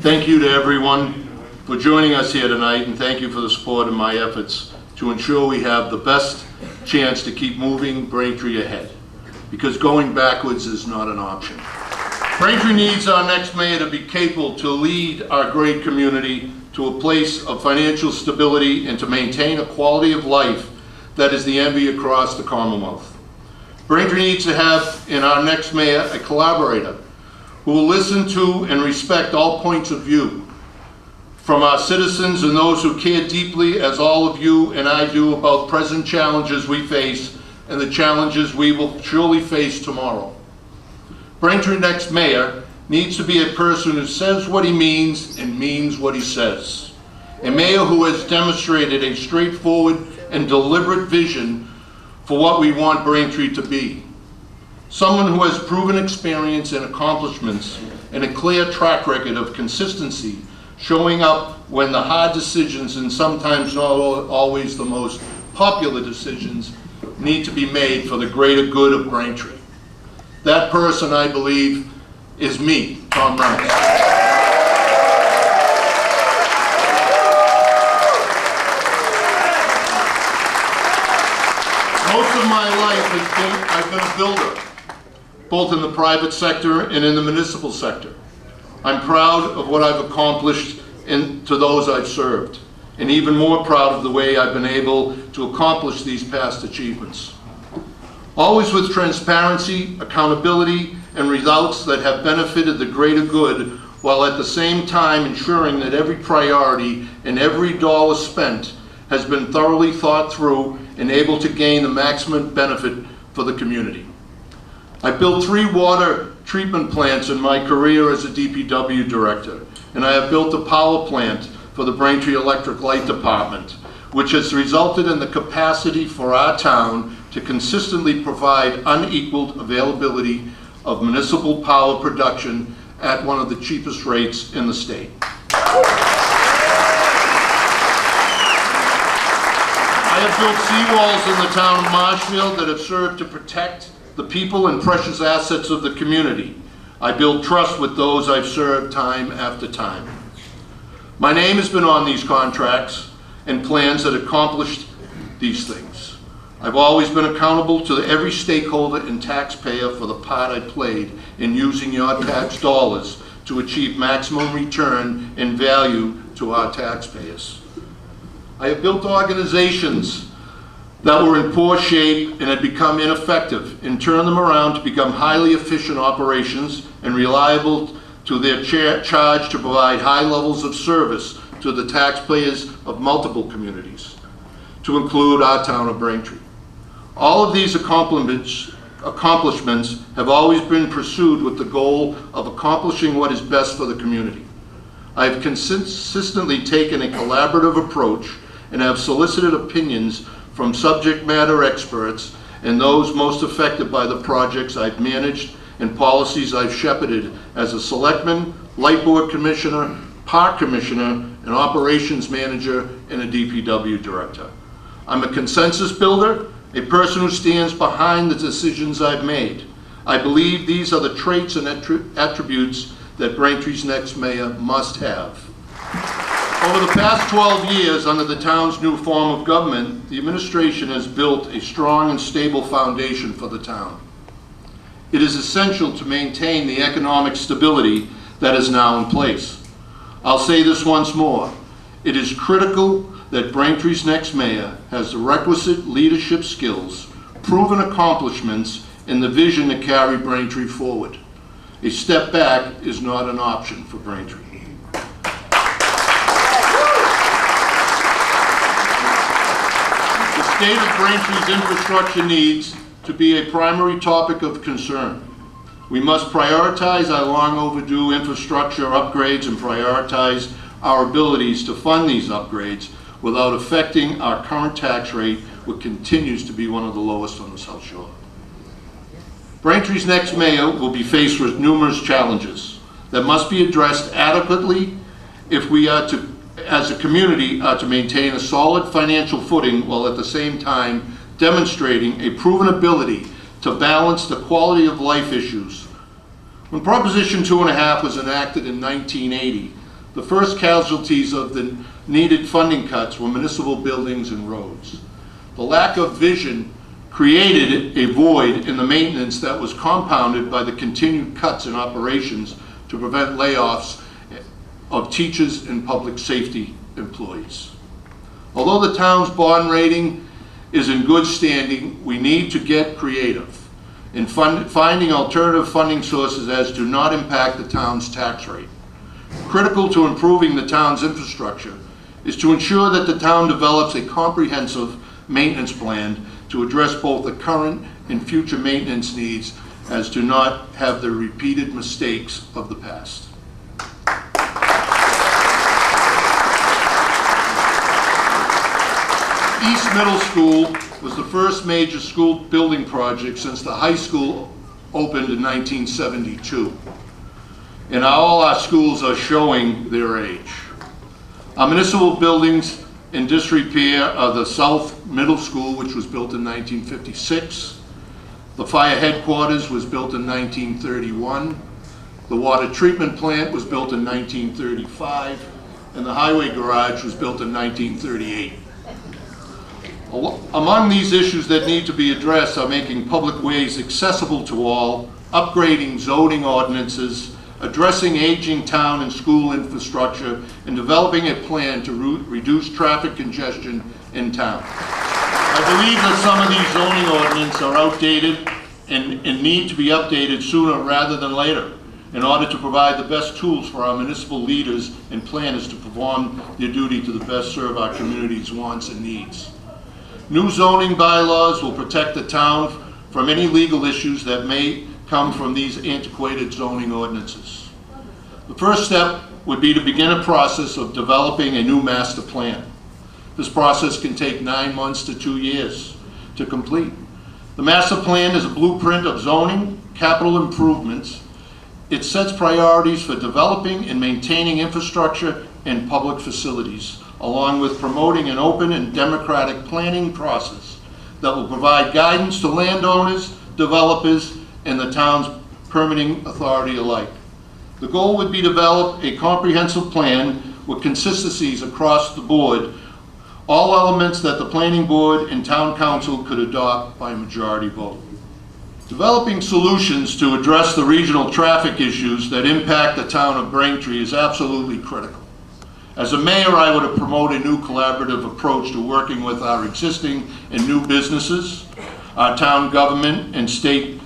Thank you to everyone for joining us here tonight, and thank you for the support in my efforts to ensure we have the best chance to keep moving Braintree ahead, because going backwards is not an option. Braintree needs our next mayor to be capable to lead our great community to a place of financial stability and to maintain a quality of life that is the envy across the Commonwealth. Braintree needs to have in our next mayor a collaborator who will listen to and respect all points of view from our citizens and those who care deeply, as all of you and I do, about present challenges we face and the challenges we will surely face tomorrow. Braintree next mayor needs to be a person who says what he means and means what he says. A mayor who has demonstrated a straightforward and deliberate vision for what we want Braintree to be. Someone who has proven experience and accomplishments and a clear track record of consistency, showing up when the hard decisions and sometimes not always the most popular decisions need to be made for the greater good of Braintree. That person, I believe, is me, Tom Reynolds. Most of my life I've been a builder, both in the private sector and in the municipal sector. I'm proud of what I've accomplished to those I've served, and even more proud of the way I've been able to accomplish these past achievements. Always with transparency, accountability, and results that have benefited the greater good, while at the same time ensuring that every priority and every dollar spent has been thoroughly thought through and able to gain the maximum benefit for the community. I built 3 water treatment plants in my career as a DPW director, and I have built a power plant for the Braintree Electric Light Department, which has resulted in the capacity for our town to consistently provide unequaled availability of municipal power production at one of the cheapest rates in the state. I have built seawalls in the town of Marshfield that have served to protect the people and precious assets of the community. I build trust with those I've served time after time. My name has been on these contracts and plans that accomplished these things. I've always been accountable to every stakeholder and taxpayer for the part I played in using your tax dollars to achieve maximum return and value to our taxpayers. I have built organizations that were in poor shape and had become ineffective, and turned them around to become highly efficient operations and reliable to their charge to provide high levels of service to the taxpayers of multiple communities, to include our town of Braintree. All of these accomplishments have always been pursued with the goal of accomplishing what is best for the community. I have consistently taken a collaborative approach and have solicited opinions from subject matter experts and those most affected by the projects I've managed and policies I've shepherded as a selectman, light board commissioner, park commissioner, an operations manager, and a DPW director. I'm a consensus builder, a person who stands behind the decisions I've made. I believe these are the traits and attributes that Braintree's next mayor must have. Over the past 12 years, under the town's new form of government, the administration has built a strong and stable foundation for the town. It is essential to maintain the economic stability that is now in place. I'll say this once more. It is critical that Braintree's next mayor has the requisite leadership skills, proven accomplishments, and the vision to carry Braintree forward. A step back is not an option for Braintree. The state of Braintree's infrastructure needs to be a primary topic of concern. We must prioritize our long overdue infrastructure upgrades and prioritize our abilities to fund these upgrades without affecting our current tax rate, which continues to be one of the lowest on the South Shore. Braintree's next mayor will be faced with numerous challenges that must be addressed adequately if we are to, as a community, are to maintain a solid financial footing while at the same time demonstrating a proven ability to balance the quality of life issues. When Proposition 2.5 was enacted in 1980, The first casualties of the needed funding cuts were municipal buildings and roads. The lack of vision created a void in the maintenance that was compounded by the continued cuts in operations to prevent layoffs of teachers and public safety employees. Although the town's bond rating is in good standing, we need to get creative in finding alternative funding sources as do not impact the town's tax rate. Critical to improving the town's infrastructure is to ensure that the town develops a comprehensive maintenance plan to address both the current and future maintenance needs as to not have the repeated mistakes of the past. East Middle School was the first major school building project since the high school opened in 1972. And all our schools are showing their age. Our municipal buildings in disrepair are the South Middle School, which was built in 1956. The fire headquarters was built in 1931. The water treatment plant was built in 1935. And the highway garage was built in 1938. Among these issues that need to be addressed are making public ways accessible to all, upgrading zoning ordinances, addressing aging town and school infrastructure, and developing a plan to reduce traffic congestion in town. I believe that some of these zoning ordinances are outdated and need to be updated sooner rather than later in order to provide the best tools for our municipal leaders and planners to perform their duty to the best serve our community's wants and needs. New zoning bylaws will protect the town from any legal issues that may come from these antiquated zoning ordinances. The first step would be to begin a process of developing a new master plan. This process can take 9 months to 2 years to complete. The master plan is a blueprint of zoning, capital improvements. It sets priorities for developing and maintaining infrastructure and public facilities, along with promoting an open and democratic planning process that will provide guidance to landowners, developers, and the town's permitting authority alike. The goal would be to develop a comprehensive plan with consistencies across the board, all elements that the planning board and town council could adopt by a majority vote. Developing solutions to address the regional traffic issues that impact the town of Braintree is absolutely critical. As a mayor, I would promote a new collaborative approach to working with our existing and new businesses, our town government and state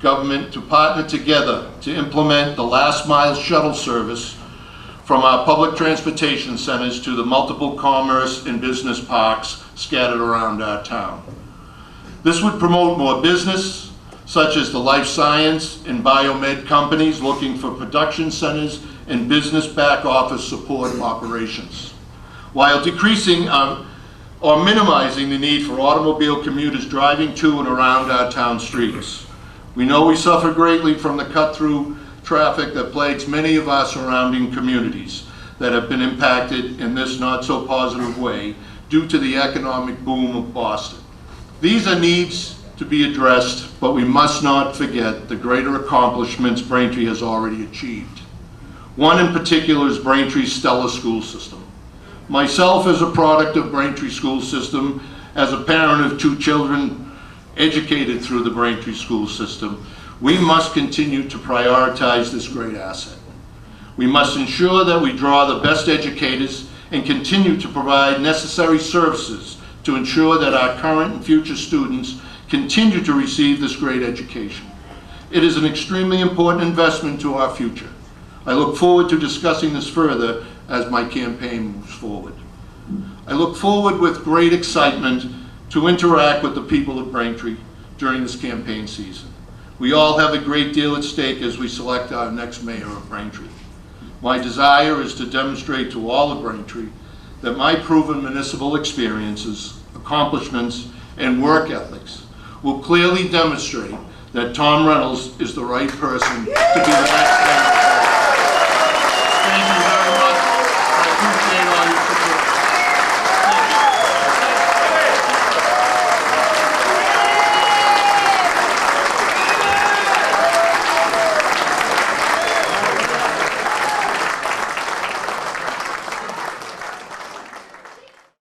government to partner together to implement the last mile shuttle service from our public transportation centers to the multiple commerce and business parks scattered around our town. This would promote more business, such as the life science and biomed companies looking for production centers and business back office support operations, while decreasing or minimizing the need for automobile commuters driving to and around our town streets. We know we suffer greatly from the cut-through traffic that plagues many of our surrounding communities that have been impacted in this not so positive way due to the economic boom of Boston. These are needs to be addressed, but we must not forget the greater accomplishments Braintree has already achieved. One in particular is Braintree's stellar school system. Myself, as a product of Braintree school system, as a parent of 2 children educated through the Braintree school system, we must continue to prioritize this great asset. We must ensure that we draw the best educators and continue to provide necessary services to ensure that our current and future students continue to receive this great education. It is an extremely important investment to our future. I look forward to discussing this further as my campaign moves forward. I look forward with great excitement to interact with the people of Braintree during this campaign season. We all have a great deal at stake as we select our next mayor of Braintree. My desire is to demonstrate to all of Braintree that my proven municipal experiences, accomplishments, and work ethics will clearly demonstrate that Tom Reynolds is the right person to be the next mayor.